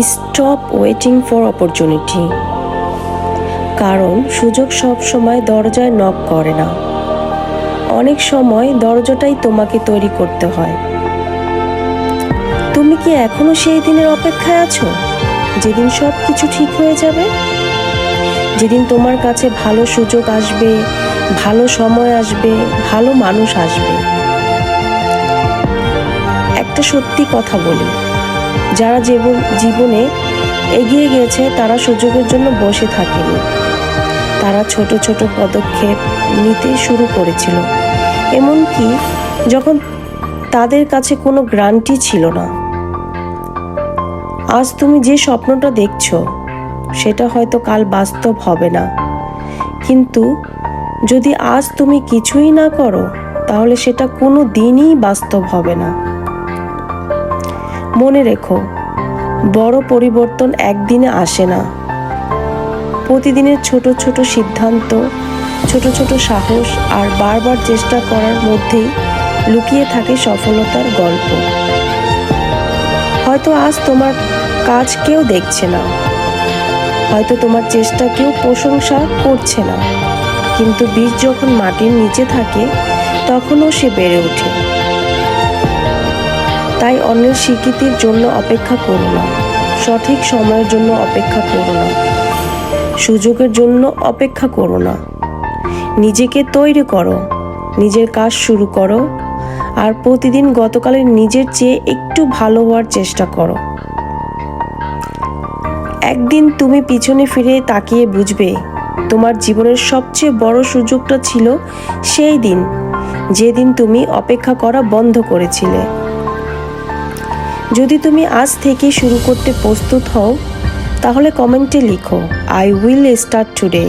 Stop waiting for opportunity, কারণ সুযোগ সব সময় দরজায় নক করে না। অনেক সময় দরজাটাই তোমাকে তৈরি করতে হয়। তুমি কি এখনো সেই দিনের অপেক্ষায় আছো যেদিন সব কিছু ঠিক হয়ে যাবে? যেদিন তোমার কাছে ভালো সুযোগ আসবে, ভালো সময় আসবে, ভালো মানুষ আসবে। একটা সত্যি কথা বলি, যারা জীবনে এগিয়ে গেছে তারা সুযোগের জন্য বসে থাকেনি। তারা ছোট ছোট পদক্ষেপ নিতে শুরু করেছিল, এমনকি যখন তাদের কাছে কোনো গ্যারান্টি ছিল না। আজ তুমি যে স্বপ্নটা দেখছো সেটা হয়তো কাল বাস্তব হবে না, কিন্তু যদি আজ তুমি কিছুই না করো তাহলে সেটা কোনো দিনই বাস্তব হবে না। মনে রেখো, বড় পরিবর্তন একদিনে আসে না। প্রতিদিনের ছোট ছোট সিদ্ধান্ত, ছোট ছোট সাহস আর বারবার চেষ্টা করার মধ্যেই লুকিয়ে থাকে সফলতার গল্প। হয়তো আজ তোমার কাজ কেউ দেখছে না, হয়তো তোমার চেষ্টা কেউ প্রশংসা করছে না, কিন্তু বীজ যখন মাটির নিচে থাকে তখনও সে বেড়ে ওঠে। তাই অন্যের স্বীকৃতির জন্য অপেক্ষা করো না, সঠিক সময়ের জন্য অপেক্ষা করো না, সুযোগের জন্য অপেক্ষা করো না। নিজেকে তৈরি করো, নিজের কাজ শুরু করো, আর প্রতিদিন গতকালের নিজের চেয়ে একটু ভালো হওয়ার চেষ্টা করো। একদিন তুমি পিছনে ফিরে তাকিয়ে বুঝবে তোমার জীবনের সবচেয়ে বড় সুযোগটা ছিল সেই দিন, যেদিন তুমি অপেক্ষা করা বন্ধ করেছিলে। যদি তুমি আজ থেকে শুরু করতে প্রস্তুত হও, তাহলে কমেন্টে লিখো, আই উইল স্টার্ট টুডে।